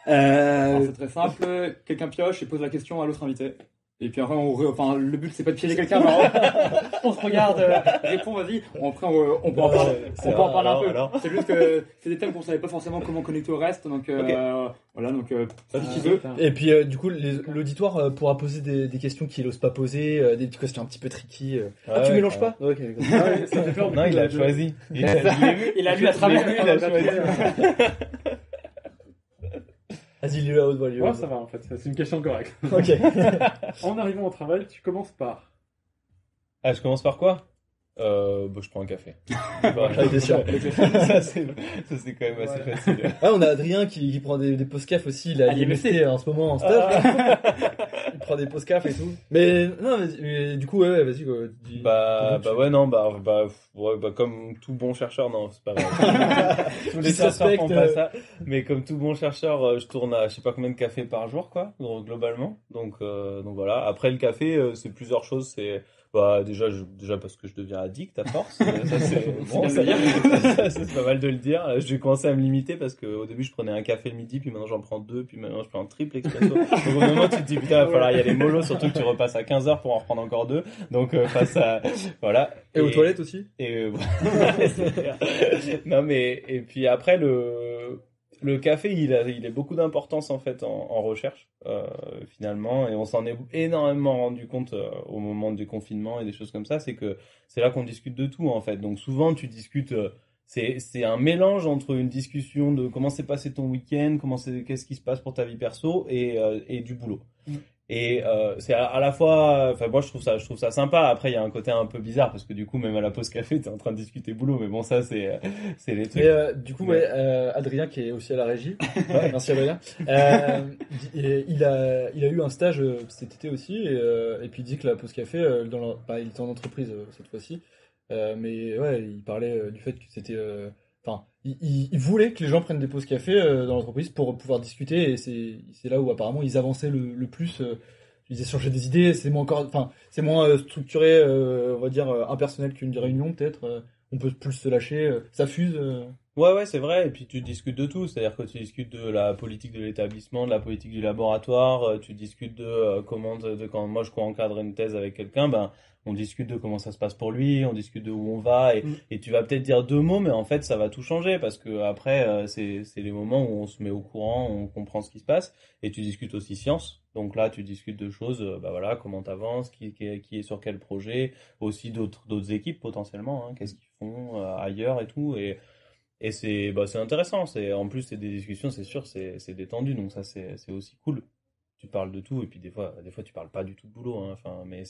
Alors, Euh, c'est très simple, quelqu'un pioche et pose la question à l'autre invité. Et puis après, enfin, le but c'est pas de piéger quelqu'un, mais on se regarde, répond, vas-y. Après, on peut en parler, c'est on peut en parler un peu. alors. C'est juste que c'est des thèmes qu'on savait pas forcément comment connecter au reste, donc voilà, donc si tu veux. Et puis du coup, l'auditoire pourra poser des questions qu'il n'ose pas poser, des petites questions un petit peu tricky. Tu Ouais, mélanges carrément. pas? Ok. Ça fait peur, du Non, coup, il a de- choisi. Il a lu à travers. Il a choisi. Vas-y, lis-le à haute voix. Ouais, ça va en fait, c'est une question correcte. Ok. En arrivant au travail, tu commences par. Ah, je commence par quoi? Je prends un café. T'es sûr. Ça, c'est quand même assez facile. Ah, on a Adrien qui prend des post-caf aussi. Il a À l'IMST. l'IMST en ce moment en stage. Il prend des post-caf et tout. Mais non, mais du coup, ouais, vas-y. Quoi, Comme tout bon chercheur, non, c'est pas vrai. Tous les Qui se chercheurs font pas respecte, ça. Mais comme tout bon chercheur, je tourne à je sais pas combien de cafés par jour, quoi, globalement. Donc voilà. Après le café, c'est plusieurs choses. C'est déjà parce que je deviens addict à force. Ça c'est bon, ça, c'est pas mal de le dire. J'ai commencé à me limiter parce que au début je prenais un café le midi, puis maintenant j'en prends deux, puis maintenant je prends un triple expresso. Donc au moment tu te dis putain, il va falloir y aller mollo, surtout que tu repasses à 15h pour en reprendre encore deux. Donc face à voilà. Et aux toilettes aussi. Et non mais et puis après le café il est beaucoup d'importance en fait en recherche finalement, et on s'en est énormément rendu compte au moment du confinement et des choses comme ça. C'est que c'est là qu'on discute de tout en fait. Donc souvent tu discutes c'est un mélange entre une discussion de comment s'est passé ton week-end, qu'est-ce qui se passe pour ta vie perso et du boulot. Et c'est à la fois, enfin moi je trouve ça sympa. Après il y a un côté un peu bizarre parce que du coup même à la pause café t'es en train de discuter boulot, mais bon ça c'est les trucs. Et du coup, ouais, Adrien qui est aussi à la régie. Ouais, merci Adrien. Il a eu un stage cet été aussi, et puis il dit que la pause café, il était en entreprise cette fois-ci, mais ouais, il parlait du fait que c'était, enfin, il voulait que les gens prennent des pauses café dans l'entreprise pour pouvoir discuter, et c'est là où apparemment ils avançaient le plus. Ils échangeaient des idées, c'est moins structuré, on va dire impersonnel qu'une réunion peut-être. On peut plus se lâcher, ça fuse. Ouais, c'est vrai. Et puis tu discutes de tout, c'est-à-dire que tu discutes de la politique de l'établissement, de la politique du laboratoire, tu discutes de quand moi je co-encadre une thèse avec quelqu'un, ben on discute de comment ça se passe pour lui, on discute de où on va, et tu vas peut-être dire deux mots, mais en fait ça va tout changer parce que après c'est les moments où on se met au courant, on comprend ce qui se passe, et tu discutes aussi science. Donc là tu discutes de choses, voilà, comment t'avances, qui est sur quel projet, aussi d'autres équipes potentiellement, hein, qu'est-ce qu'ils font ailleurs et tout. Et c'est intéressant. En plus c'est des discussions, c'est sûr, c'est détendu, donc ça c'est aussi cool. Tu parles de tout, et puis des fois tu parles pas du tout de boulot, hein, enfin mais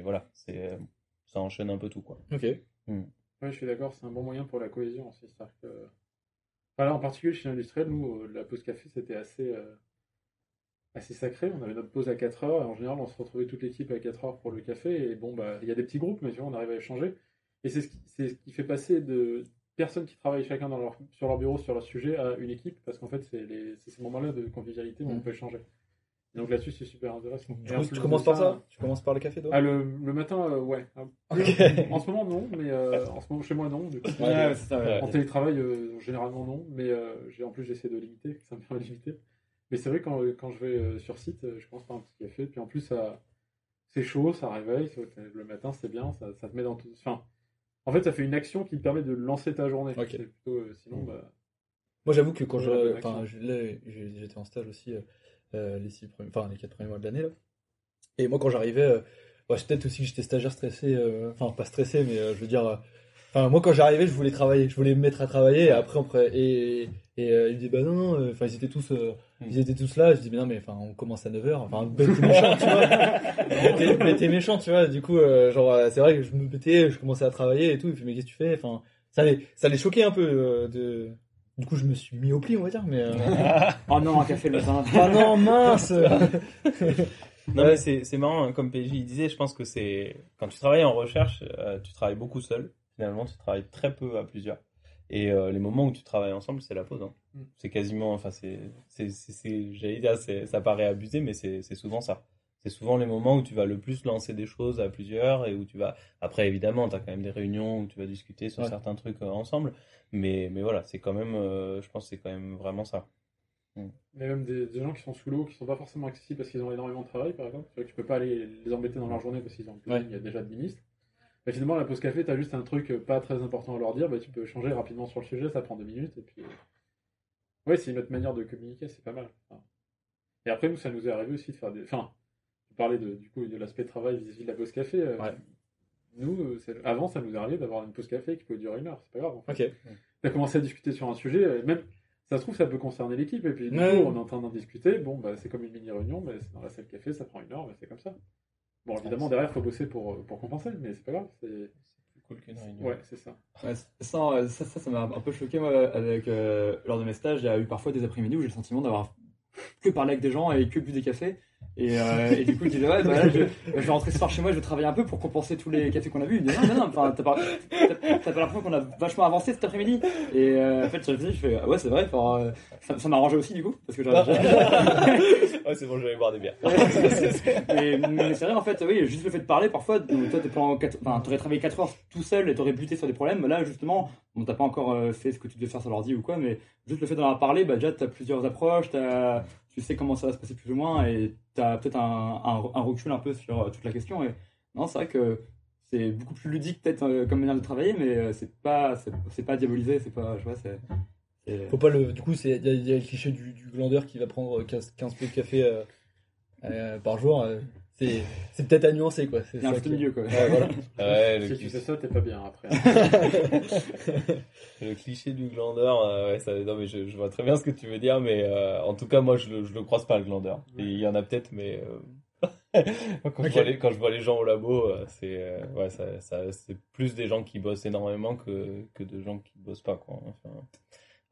voilà, ça enchaîne un peu tout, quoi. Ok. Ouais, je suis d'accord, c'est un bon moyen pour la cohésion aussi. C'est-à-dire que... Enfin, là, en particulier chez l'industriel, nous, la pause café, c'était assez sacré. On avait notre pause à 4 heures, et en général, on se retrouvait toute l'équipe à 4 heures pour le café. Et bon, il y a des petits groupes, mais tu vois, on arrive à échanger. Et c'est ce qui fait passer de personnes qui travaillent chacun sur leur bureau, sur leur sujet, à une équipe, parce qu'en fait, c'est ces moments-là de convivialité où on peut échanger. Et donc là-dessus, c'est super intéressant. Du coup, tu commences par ça? Tu commences par le café, toi? Le matin, ouais. Ok. En ce moment, non, mais en ce moment, chez moi, non. Du coup, Ouais, c'est ça, ouais. en télétravail, généralement, non. Mais en plus, j'essaie de limiter, ça me permet de limiter. Mais c'est vrai, quand je vais sur site, je commence par un petit café. Puis en plus, c'est chaud, ça réveille. Le matin, c'est bien, ça te met dans tout. Enfin, en fait, ça fait une action qui te permet de lancer ta journée. Ok. C'est plutôt, sinon, Moi, j'avoue que quand Ouais, j'étais en stage aussi les 4 premiers mois de l'année là. Et moi, quand j'arrivais, c'est peut-être aussi que j'étais stagiaire stressé, enfin pas stressé, mais je veux dire, moi quand j'arrivais, je voulais travailler, je voulais me mettre à travailler. Et après, il me dit bah non, enfin ils étaient tous là. Je dis mais non, mais enfin on commence à 9h, enfin bête et méchant, tu vois. Bête et méchant, tu vois. Du coup, c'est vrai que je me mettais, je commençais à travailler et tout. Il fait mais qu'est-ce que tu fais? Enfin, ça les choquait un peu Du coup, je me suis mis au pli, on va dire, mais. Oh non, un café le matin. Ah non, mince. Non, mais c'est marrant, hein, comme PJ il disait, je pense que c'est quand tu travailles en recherche, tu travailles beaucoup seul. Finalement, tu travailles très peu à plusieurs. Et les moments où tu travailles ensemble, c'est la pause, hein. C'est quasiment, enfin j'allais dire, ça paraît abusé, mais c'est souvent ça. C'est souvent les moments où tu vas le plus lancer des choses à plusieurs, et où tu vas. Après, évidemment, tu as quand même des réunions où tu vas discuter sur certains trucs ensemble, mais voilà, c'est quand même, je pense que c'est quand même vraiment ça. Mais même des gens qui sont sous l'eau, qui sont pas forcément accessibles parce qu'ils ont énormément de travail, par exemple. Tu vois que tu peux pas aller les embêter dans leur journée parce qu'ils ont il y a déjà de ministres. Bah, finalement, la pause café, t'as juste un truc pas très important à leur dire, bah, tu peux changer rapidement sur le sujet, ça prend 2 minutes, et puis... Ouais, c'est une autre manière de communiquer, c'est pas mal. Enfin... Et après, nous, ça nous est arrivé aussi de faire des... Enfin, tu parlais du coup, de l'aspect travail vis-à-vis de la pause café. Nous, avant, ça nous est arrivé d'avoir une pause café qui pouvait durer 1 heure, c'est pas grave. En fait. T'as commencé à discuter sur un sujet, même... Ça se trouve, ça peut concerner l'équipe, et puis du coup, on est en train d'en discuter, bon, bah, c'est comme une mini-réunion, mais c'est dans la salle café, ça prend 1 heure, mais c'est comme ça. Bon, évidemment, derrière, il faut bosser pour compenser, mais c'est pas grave. C'est plus cool qu'une réunion. Ouais, c'est ça. Ouais, ça m'a un peu choqué, moi, avec, lors de mes stages. Il y a eu parfois des après-midi où j'ai le sentiment d'avoir que parlé avec des gens et que bu des cafés. Et du coup, je disais, ouais, bah là, je vais rentrer ce soir chez moi, je vais travailler un peu pour compenser tous les cafés qu'on a bu. Il me dit, non, enfin, t'as pas l'impression qu'on a vachement avancé cet après-midi. Et en fait, je fais, ouais, c'est vrai, ça m'a arrangé aussi, du coup, parce que ouais, c'est bon, je vais aller boire des bières. mais c'est vrai, en fait, oui, juste le fait de parler, parfois, toi, t'aurais travaillé 4 heures tout seul et t'aurais buté sur des problèmes. Là, justement, bon, t'as pas encore fait ce que tu devais faire sur l'ordi ou quoi, mais juste le fait d'en avoir parlé, bah, déjà, t'as plusieurs approches, tu sais comment ça va se passer plus ou moins, et t'as peut-être un recul un peu sur toute la question. Et non, c'est vrai que c'est beaucoup plus ludique peut-être comme manière de travailler, mais c'est pas diabolisé, c'est pas, je vois, c'est... Faut pas le... Du coup, il y a le cliché du glandeur qui va prendre 15 pots de café par jour. C'est peut-être à nuancer, quoi. Il y a un juste milieu, quoi. Voilà. Si tu fais ça, t'es pas bien après. Le cliché du glandeur, ouais, ça, non, mais je vois très bien ce que tu veux dire, mais en tout cas, moi, je le croise pas, le glandeur. Et il y en a peut-être, mais quand je vois les gens au labo, c'est c'est plus des gens qui bossent énormément que de gens qui bossent pas, quoi. Enfin,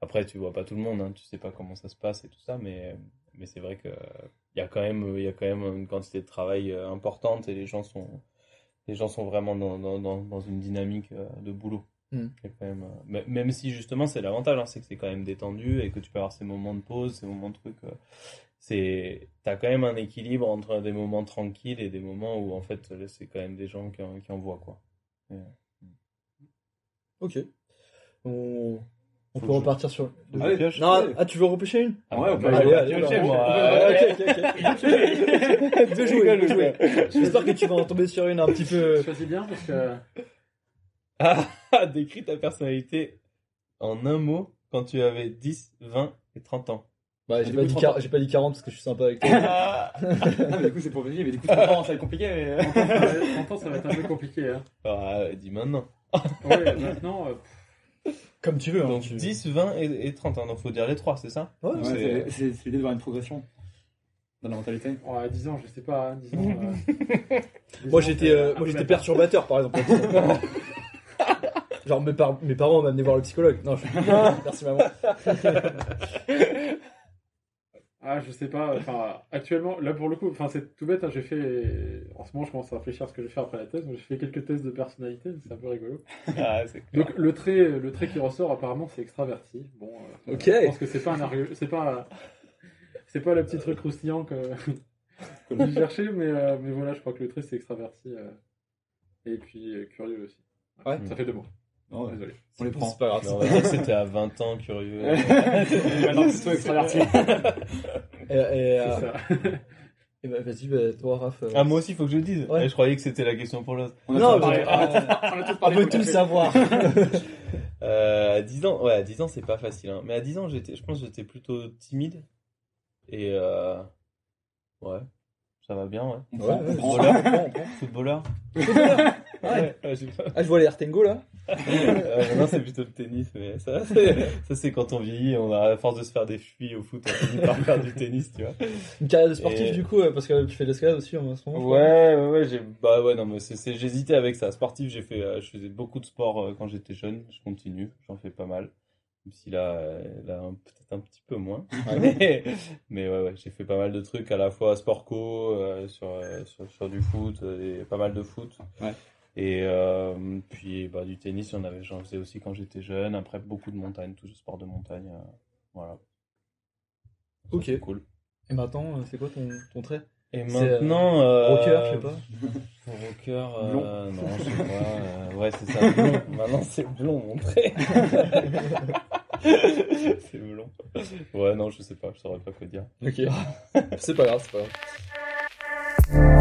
après, tu vois pas tout le monde, hein, tu sais pas comment ça se passe et tout ça, mais c'est vrai que il y a quand même une quantité de travail importante, et les gens sont vraiment dans une dynamique de boulot. Il y a quand même, même si justement c'est l'avantage, hein, c'est que c'est quand même détendu et que tu peux avoir ces moments de pause, ces moments de trucs. T'as quand même un équilibre entre des moments tranquilles et des moments où en fait c'est quand même des gens qui envoient, quoi. Ok. On peut repartir sur. Pioche. Non, tu veux repêcher une? Ouais, on peut aller, piocher, moi. Ok. De jouer. J'espère que tu vas en tomber sur une un petit peu. Choisis bien parce que. Décris ta personnalité en un mot quand tu avais 10, 20 et 30 ans. Bah, j'ai pas dit 40 parce que je suis sympa avec toi. Non, mais du coup, c'est pour venir, mais du coup, 30 ans, ça va être compliqué. Mais... 30 ans, ça va être un peu compliqué. Hein. Dis maintenant. Ouais, maintenant. Comme tu veux. Donc hein, 10, 20 et 30 ans. Donc faut dire les 3, c'est ça? Ouais, c'est l'idée de voir une progression dans la mentalité. Ouais, à 10 ans, je sais pas. 10 ans, moi, j'étais perturbateur, par exemple. Genre, mes parents m'amenaient voir le psychologue. Non, merci maman. Je sais pas. Enfin, actuellement, là pour le coup, enfin, c'est tout bête. Hein, j'ai fait. En ce moment, je commence à réfléchir à ce que je vais faire après la thèse. Donc, j'ai fait quelques tests de personnalité. C'est un peu rigolo. C'est clair. Donc, le trait qui ressort apparemment, c'est extraverti. Bon. Ok. Je pense que c'est pas un argument. C'est pas la petite truc croustillant que j'ai cherché, mais voilà, je crois que le trait c'est extraverti et puis curieux aussi. Ouais. Ça fait 2 mots. Non, Désolé. on les prend. C'est pas grave. On va dire que c'était à 20 ans, curieux. Maintenant, plutôt extraverti. Et C'est ça. vas-y, toi, Raph. Moi aussi, il faut que je le dise. Ouais. Je croyais que c'était la question pour l'autre. On Non, a on veut tout savoir. À 10 ans, ouais, à 10 ans, c'est pas facile, hein. Mais à 10 ans, je pense que j'étais plutôt timide. Et ouais, ça va bien, ouais. Footballeur. Ouais. J'ai pas- Je vois les Artengo là. Non, c'est plutôt le tennis, mais ça c'est quand on vieillit, on a à force de se faire des fuites au foot, on finit par faire du tennis, tu vois. Une carrière de sportif Et- du coup, parce que tu fais de l'escalade aussi en ce moment. je crois. Ouais, non, mais j'hésitais avec ça. Sportif, je faisais beaucoup de sport quand j'étais jeune, je continue, j'en fais pas mal. Même si là, peut-être un petit peu moins. Mais ouais, j'ai fait pas mal de trucs, à la fois sport co, sur du foot, et pas mal de foot. Ouais. Et puis du tennis, j'en faisais aussi quand j'étais jeune. Après, beaucoup de montagne, tout ce sport de montagne. Voilà. Ça, Ok. c'est cool. Et maintenant, c'est quoi ton trait? Et C'est, maintenant. Rocker, je sais pas. Rocker, Blond. non, je sais pas. Ouais, c'est ça, blond. Maintenant, c'est blond, mon trait. C'est blond. long. Ouais, non, je sais pas, je saurais pas quoi dire. Ok. C'est pas grave, c'est pas grave.